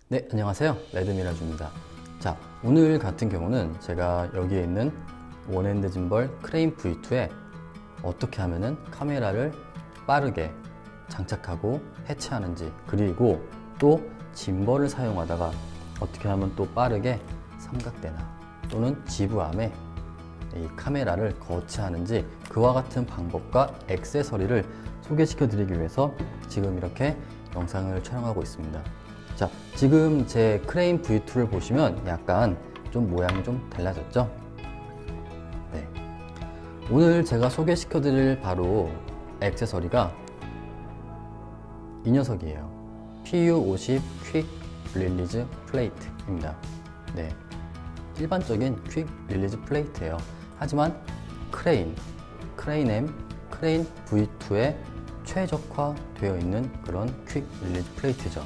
네, 안녕하세요. 레드미라주입니다. 자, 오늘 같은 경우는 제가 여기에 있는 원핸드 짐벌 크레인 V2에 어떻게 하면은 카메라를 빠르게 장착하고 해체하는지, 그리고 또 짐벌을 사용하다가 어떻게 하면 또 빠르게 삼각대나 또는 지브암에 이 카메라를 거치하는지, 그와 같은 방법과 액세서리를 소개시켜 드리기 위해서 지금 이렇게 영상을 촬영하고 있습니다. 자, 지금 제 크레인 V2를 보시면 약간 좀 모양이 좀 달라졌죠? 네. 오늘 제가 소개시켜 드릴 바로 액세서리가 이 녀석이에요. PU50 퀵 릴리즈 플레이트입니다. 네. 일반적인 퀵 릴리즈 플레이트예요. 하지만 크레인 V2에 최적화되어 있는 그런 퀵 릴리즈 플레이트죠.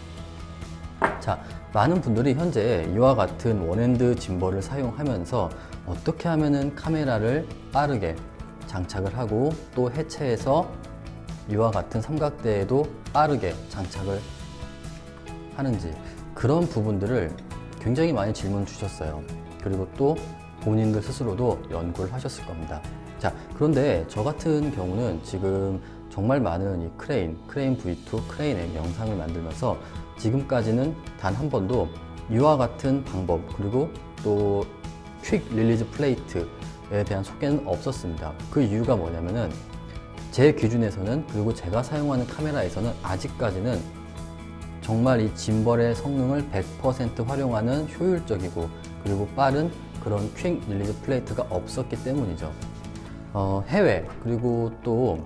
자, 많은 분들이 현재 이와 같은 원핸드 짐벌을 사용하면서 어떻게 하면은 카메라를 빠르게 장착을 하고 또 해체해서 이와 같은 삼각대에도 빠르게 장착을 하는지, 그런 부분들을 굉장히 많이 질문 주셨어요. 그리고 또 본인들 스스로도 연구를 하셨을 겁니다. 자, 그런데 저 같은 경우는 지금 정말 많은 이 크레인 V2, 크레인의 영상을 만들면서 지금까지는 단 한 번도 이와 같은 방법, 그리고 또 퀵 릴리즈 플레이트에 대한 소개는 없었습니다. 그 이유가 뭐냐면은 제 기준에서는, 그리고 제가 사용하는 카메라에서는 아직까지는 정말 이 짐벌의 성능을 100% 활용하는 효율적이고 그리고 빠른 그런 퀵 릴리즈 플레이트가 없었기 때문이죠. 해외 그리고 또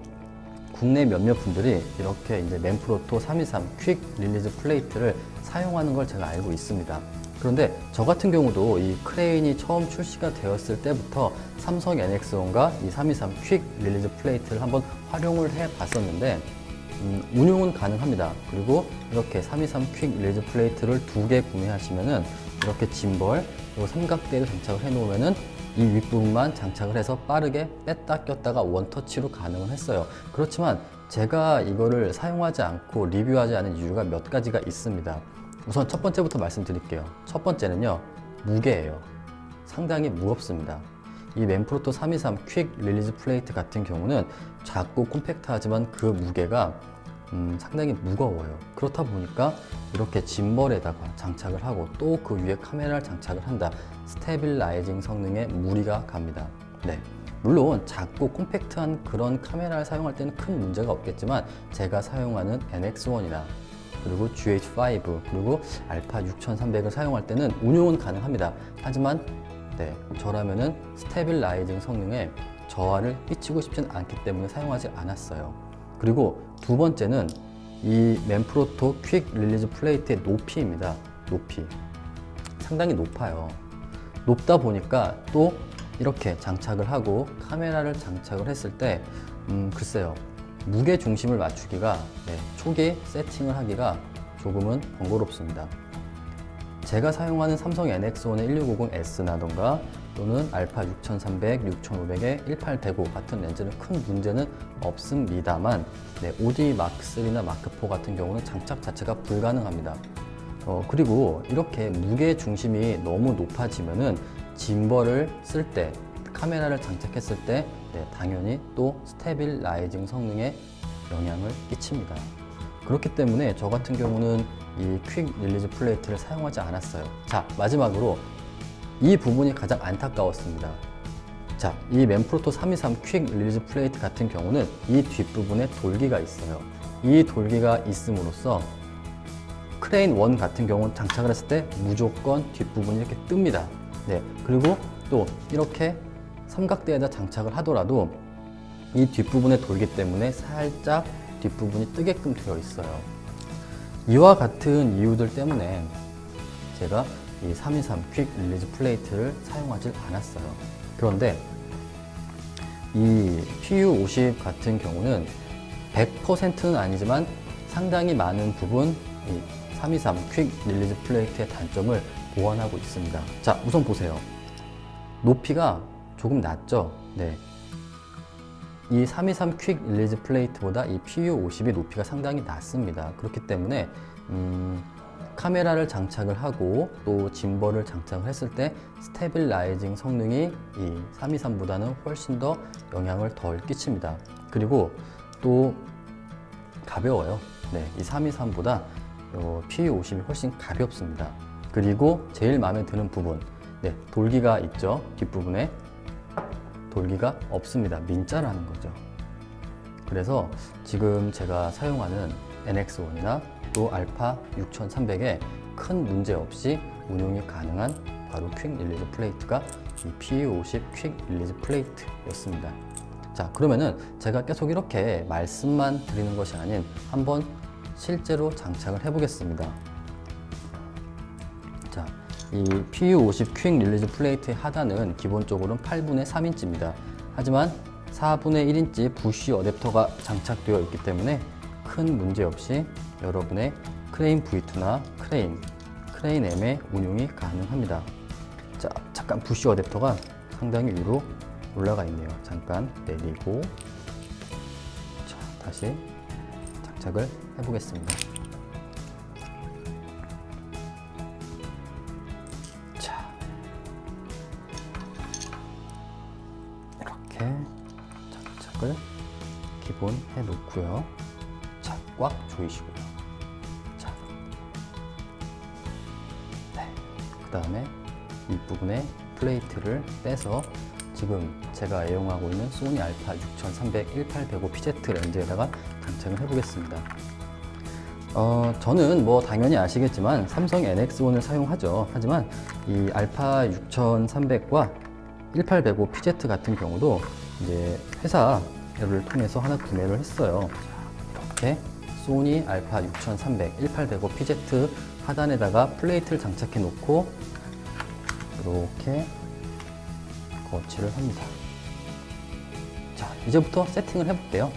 국내 몇몇 분들이 이렇게 이제 맨프로토 323 퀵 릴리즈 플레이트를 사용하는 걸 제가 알고 있습니다. 그런데 저 같은 경우도 이 크레인이 처음 출시가 되었을 때부터 삼성 NX1과 이 323 퀵 릴리즈 플레이트를 한번 활용을 해 봤었는데 운용은 가능합니다. 그리고 이렇게 323 퀵 릴리즈 플레이트를 2개 구매하시면은 이렇게 짐벌 그리고 삼각대를 장착을 해 놓으면은 이 윗부분만 장착을 해서 빠르게 뺐다 꼈다가 원터치로 가능을 했어요. 그렇지만 제가 이거를 사용하지 않고 리뷰하지 않은 이유가 몇 가지가 있습니다. 우선 첫 번째부터 말씀드릴게요. 첫 번째는요, 무게예요. 상당히 무겁습니다. 이 맨프로토 323 퀵 릴리즈 플레이트 같은 경우는 작고 콤팩트하지만 그 무게가 상당히 무거워요. 그렇다 보니까 이렇게 짐벌에다가 장착을 하고 또 그 위에 카메라를 장착을 한다. 스테빌라이징 성능에 무리가 갑니다. 네. 물론 작고 콤팩트한 그런 카메라를 사용할 때는 큰 문제가 없겠지만 제가 사용하는 NX1이나 그리고 GH5 그리고 알파 6300을 사용할 때는 운용은 가능합니다. 하지만 저라면은 스테빌라이징 성능에 저하를 끼치고 싶진 않기 때문에 사용하지 않았어요. 그리고 두 번째는 이 맨프로토 퀵 릴리즈 플레이트의 높이입니다. 높이. 상당히 높아요. 높다 보니까 또 이렇게 장착을 하고 카메라를 장착을 했을 때 글쎄요, 무게 중심을 맞추기가 초기 세팅을 하기가 조금은 번거롭습니다. 제가 사용하는 삼성 NX1의 1650S나던가 또는 알파 6300, 6500의 18대고 같은 렌즈는 큰 문제는 없습니다만 OD 마크3나 마크4 같은 경우는 장착 자체가 불가능합니다. 그리고 이렇게 무게 중심이 너무 높아지면은 짐벌을 쓸 때, 카메라를 장착했을 때 당연히 또 스테빌라이징 성능에 영향을 끼칩니다. 그렇기 때문에 저 같은 경우는 이 퀵 릴리즈 플레이트를 사용하지 않았어요. 자, 마지막으로 이 부분이 가장 안타까웠습니다. 자, 이 맨프로토 323 퀵 릴리즈 플레이트 같은 경우는 이 뒷부분에 돌기가 있어요. 이 돌기가 있음으로써 크레인 1 같은 경우는 장착을 했을 때 무조건 뒷부분이 이렇게 뜹니다. 그리고 또 이렇게 삼각대에다 장착을 하더라도 이 뒷부분에 돌기 때문에 살짝 뒷부분이 뜨게끔 되어 있어요. 이와 같은 이유들 때문에 제가 이 323 퀵 릴리즈 플레이트를 사용하지 않았어요. 그런데 이 PU50 같은 경우는 100%는 아니지만 상당히 많은 부분 이 323 퀵 릴리즈 플레이트의 단점을 보완하고 있습니다. 자, 우선 보세요. 높이가 조금 낮죠? 이 323 퀵 릴리즈 플레이트보다 이 PU50의 높이가 상당히 낮습니다. 그렇기 때문에 카메라를 장착을 하고 또 짐벌을 장착을 했을 때 스테빌라이징 성능이 이 323보다는 훨씬 더 영향을 덜 끼칩니다. 그리고 또 가벼워요. 네, 이 323보다 PU50이 훨씬 가볍습니다. 그리고 제일 마음에 드는 부분, 네, 돌기가 있죠. 뒷부분에 돌기가 없습니다. 민자라는 거죠. 그래서 지금 제가 사용하는 NX1이나 또 알파 6300에 큰 문제 없이 운용이 가능한 바로 퀵 릴리즈 플레이트가 이 PU50 퀵 릴리즈 플레이트였습니다. 자, 그러면은 제가 계속 이렇게 말씀만 드리는 것이 아닌 한번 실제로 장착을 해 보겠습니다. 자, 이 PU50 퀵 릴리즈 플레이트의 하단은 기본적으로는 8분의 3인치입니다. 하지만 4분의 1인치 부쉬 어댑터가 장착되어 있기 때문에 큰 문제 없이 여러분의 크레인 V2나 크레인 M의 운용이 가능합니다. 자, 잠깐 부쉬 어댑터가 상당히 위로 올라가 있네요. 잠깐 내리고, 자, 다시 장착을 해 보겠습니다. 자, 이렇게 장착을 기본 해 놓고요. 자, 꽉 조이시고요. 자, 네, 그 다음에 윗부분에 플레이트를 빼서 지금 제가 애용하고 있는 소니 알파 6300 1805 PZ 렌즈에다가 장착을 해 보겠습니다. 저는 뭐 당연히 아시겠지만 삼성 NX1을 사용하죠. 하지만 이 알파 6300과 1805 PZ 같은 경우도 이제 회사를 통해서 하나 구매를 했어요. 이렇게 소니 알파 6300 1805 PZ 하단에다가 플레이트를 장착해 놓고 이렇게 거치를 합니다. 자, 이제부터 세팅을 해 볼게요.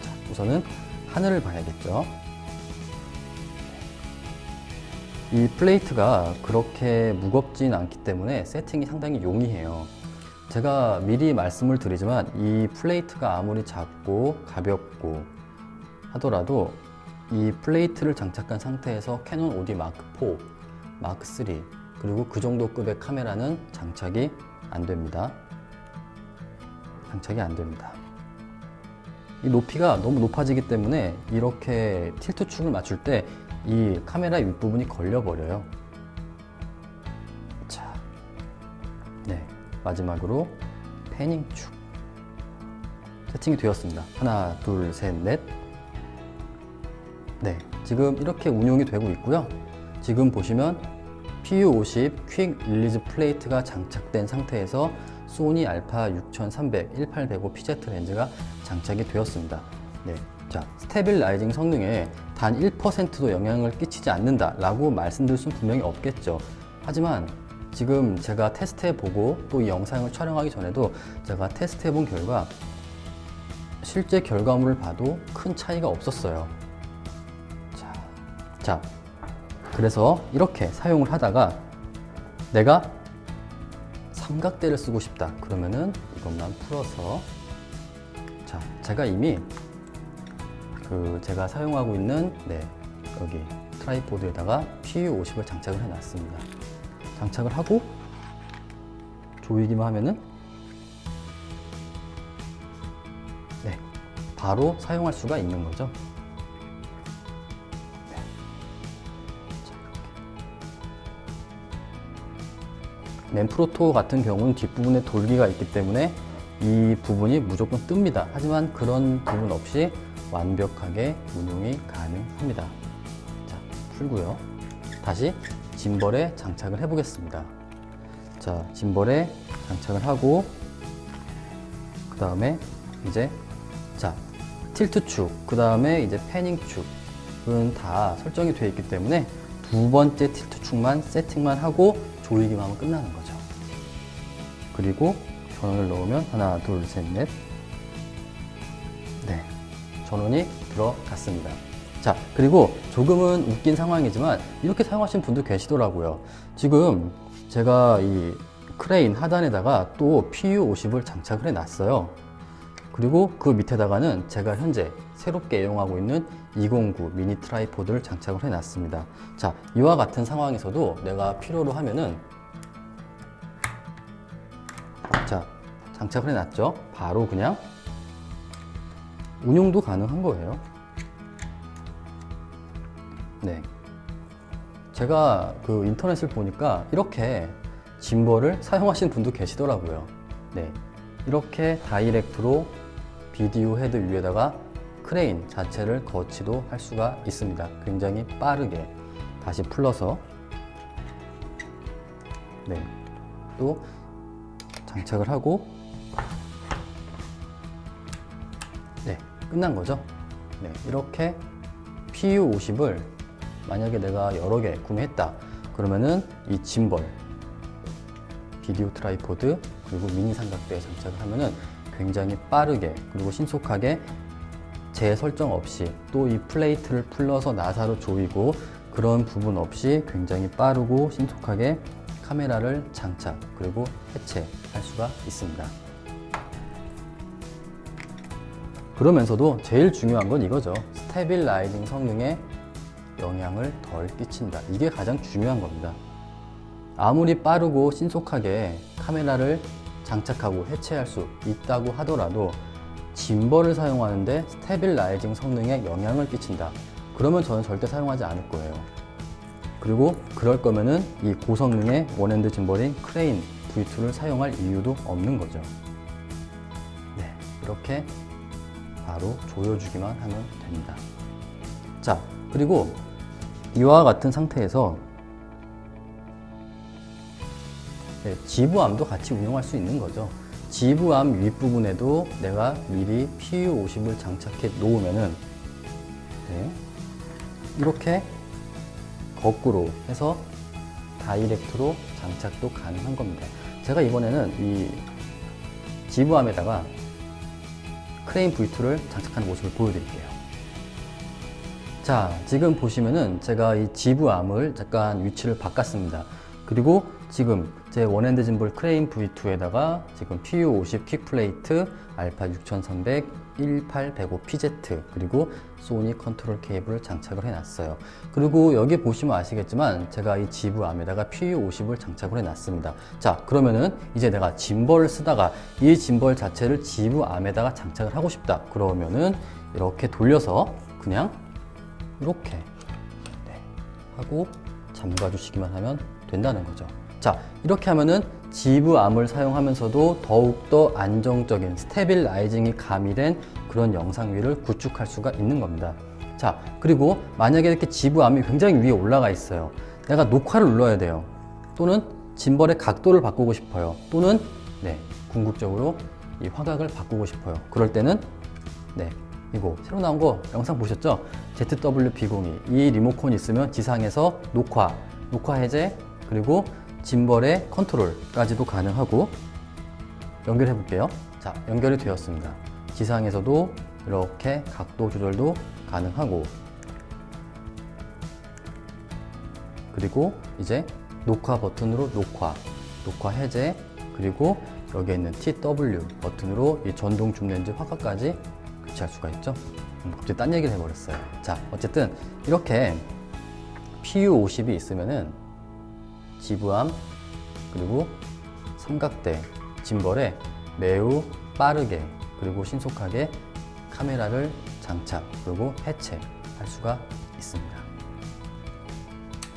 자, 우선은 하늘을 봐야겠죠. 이 플레이트가 그렇게 무겁진 않기 때문에 세팅이 상당히 용이해요. 제가 미리 말씀을 드리지만 이 플레이트가 아무리 작고 가볍고 하더라도 이 플레이트를 장착한 상태에서 캐논 5D 마크4, 마크3 그리고 그 정도 급의 카메라는 장착이 안 됩니다. 장착이 안 됩니다. 이 높이가 너무 높아지기 때문에 이렇게 틸트 축을 맞출 때 이 카메라 윗부분이 걸려버려요. 자, 네, 마지막으로 패닝 축 세팅이 되었습니다. 하나, 둘, 셋, 넷. 네, 지금 이렇게 운용이 되고 있고요. 지금 보시면 PU50 퀵 릴리즈 플레이트가 장착된 상태에서 소니 알파 6300 1805 PZ 렌즈가 장착이 되었습니다. 네, 자, 스테빌라이징 성능에 단 1%도 영향을 끼치지 않는다 라고 말씀드릴 수는 분명히 없겠죠. 하지만 지금 제가 테스트해 보고 또 이 영상을 촬영하기 전에도 제가 테스트해 본 결과 실제 결과물을 봐도 큰 차이가 없었어요. 자, 그래서 이렇게 사용을 하다가 내가 삼각대를 쓰고 싶다 그러면은 이것만 풀어서, 자, 제가 이미 제가 사용하고 있는 여기 트라이포드에다가 PU50을 장착을 해 놨습니다. 장착을 하고 조이기만 하면은 바로 사용할 수가 있는 거죠. 맨프로토 같은 경우는 뒷부분에 돌기가 있기 때문에 이 부분이 무조건 뜹니다. 하지만 그런 부분 없이 완벽하게 운용이 가능합니다. 자, 풀고요. 다시 짐벌에 장착을 해 보겠습니다. 자, 짐벌에 장착을 하고 그 다음에 이제 틸트 축, 그 다음에 이제 패닝 축은 다 설정이 되어 있기 때문에 두 번째 틸트 축만 세팅만 하고 조이기만 하면 끝나는 거죠. 그리고 전원을 넣으면 하나, 둘, 셋, 넷. 네, 전원이 들어갔습니다. 자, 그리고 조금은 웃긴 상황이지만 이렇게 사용하시는 분들 계시더라고요. 지금 제가 이 크레인 하단에다가 또 PU50을 장착을 해 놨어요. 그리고 그 밑에다가는 제가 현재 새롭게 애용하고 있는 209 미니 트라이포드를 장착을 해놨습니다. 자, 이와 같은 상황에서도 내가 필요로 하면은 자, 장착을 해놨죠. 바로 그냥 운용도 가능한 거예요. 네. 제가 그 인터넷을 보니까 이렇게 짐벌을 사용하시는 분도 계시더라고요. 네. 이렇게 다이렉트로 비디오 헤드 위에다가 크레인 자체를 거치도 할 수가 있습니다. 굉장히 빠르게 다시 풀러서 네. 또 장착을 하고 네, 끝난 거죠. 네, 이렇게 PU50을 만약에 내가 여러 개 구매했다 그러면은 이 짐벌, 비디오 트라이포드 그리고 미니 삼각대에 장착을 하면은 굉장히 빠르게 그리고 신속하게 재설정 없이 또 이 플레이트를 풀러서 나사로 조이고 그런 부분 없이 굉장히 빠르고 신속하게 카메라를 장착 그리고 해체할 수가 있습니다. 그러면서도 제일 중요한 건 이거죠. 스테빌라이징 성능에 영향을 덜 끼친다. 이게 가장 중요한 겁니다. 아무리 빠르고 신속하게 카메라를 장착하고 해체할 수 있다고 하더라도 짐벌을 사용하는데 스테빌라이징 성능에 영향을 끼친다. 그러면 저는 절대 사용하지 않을 거예요. 그리고 그럴 거면은 이 고성능의 원핸드 짐벌인 크레인 V2를 사용할 이유도 없는 거죠. 네, 이렇게 바로 조여주기만 하면 됩니다. 자, 그리고 이와 같은 상태에서 네, 지부암도 같이 운영할 수 있는 거죠. 지부암 윗부분에도 내가 미리 PU50을 장착해 놓으면은 네, 이렇게 거꾸로 해서 다이렉트로 장착도 가능한 겁니다. 제가 이번에는 이 지부암에다가 크레인 V2를 장착하는 모습을 보여드릴게요. 자, 지금 보시면은 제가 이 지부암을 잠깐 위치를 바꿨습니다. 그리고 지금 제 원핸드 짐볼 크레인 V2에다가 지금 PU50 퀵플레이트 알파 6300 18105PZ 그리고 소니 컨트롤 케이블을 장착을 해놨어요. 그리고 여기 보시면 아시겠지만 제가 이 지부암에다가 PU50을 장착을 해놨습니다. 자, 그러면은 이제 내가 짐벌을 쓰다가 이 짐벌 자체를 지부암에다가 장착을 하고 싶다. 그러면은 이렇게 돌려서 그냥 이렇게 네, 하고 잠가 주시기만 하면 된다는 거죠. 자, 이렇게 하면은 지부암을 사용하면서도 더욱더 안정적인 스테빌라이징이 가미된 그런 영상위를 구축할 수가 있는 겁니다. 자, 그리고 만약에 이렇게 지부암이 굉장히 위에 올라가 있어요. 내가 녹화를 눌러야 돼요. 또는 짐벌의 각도를 바꾸고 싶어요. 또는 네, 궁극적으로 이 화각을 바꾸고 싶어요. 그럴 때는 네, 이거 새로 나온 거 영상 보셨죠? ZW-B02 이 리모컨이 있으면 지상에서 녹화 해제 그리고 짐벌의 컨트롤까지도 가능하고 연결해 볼게요. 자, 연결이 되었습니다. 지상에서도 이렇게 각도 조절도 가능하고 그리고 이제 녹화 버튼으로 녹화 해제 그리고 여기에 있는 TW 버튼으로 이 전동 줌렌즈 화각까지 교체할 수가 있죠. 갑자기 딴 얘기를 해버렸어요. 자, 어쨌든 이렇게 PU50이 있으면은 지부암 그리고 삼각대 짐벌에 매우 빠르게 그리고 신속하게 카메라를 장착 그리고 해체할 수가 있습니다.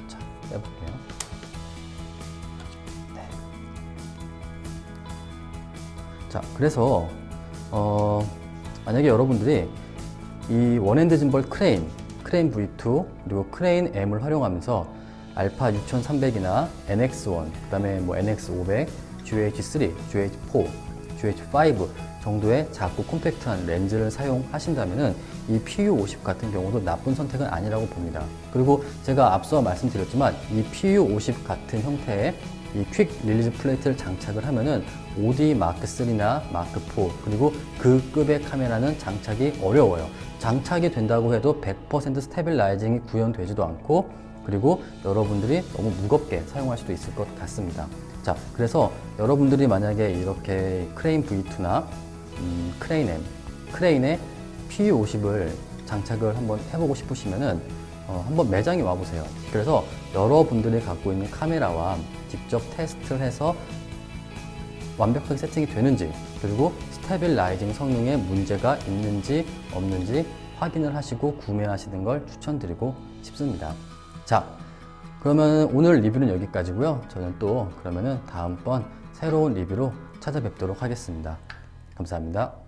자, 빼볼게요. 네. 자, 그래서 만약에 여러분들이 이 원핸드 짐벌 크레인 V2 그리고 크레인 M을 활용하면서 알파 6300이나 NX1, 그 다음에 뭐 NX500, GH3, GH4, GH5 정도의 작고 콤팩트한 렌즈를 사용하신다면은 이 PU50 같은 경우도 나쁜 선택은 아니라고 봅니다. 그리고 제가 앞서 말씀드렸지만 이 PU50 같은 형태의 이 퀵 릴리즈 플레이트를 장착을 하면은 OD 마크3나 마크4 그리고 그 급의 카메라는 장착이 어려워요. 장착이 된다고 해도 100% 스테빌라이징이 구현되지도 않고 그리고 여러분들이 너무 무겁게 사용할 수도 있을 것 같습니다. 자, 그래서 여러분들이 만약에 이렇게 크레인 V2나 크레인에 P50을 장착을 한번 해보고 싶으시면은 한번 매장에 와보세요. 그래서 여러분들이 갖고 있는 카메라와 직접 테스트를 해서 완벽하게 세팅이 되는지, 그리고 스테빌라이징 성능에 문제가 있는지 없는지 확인을 하시고 구매하시는 걸 추천드리고 싶습니다. 자, 그러면 오늘 리뷰는 여기까지고요. 저는 또 그러면은 다음번 새로운 리뷰로 찾아뵙도록 하겠습니다. 감사합니다.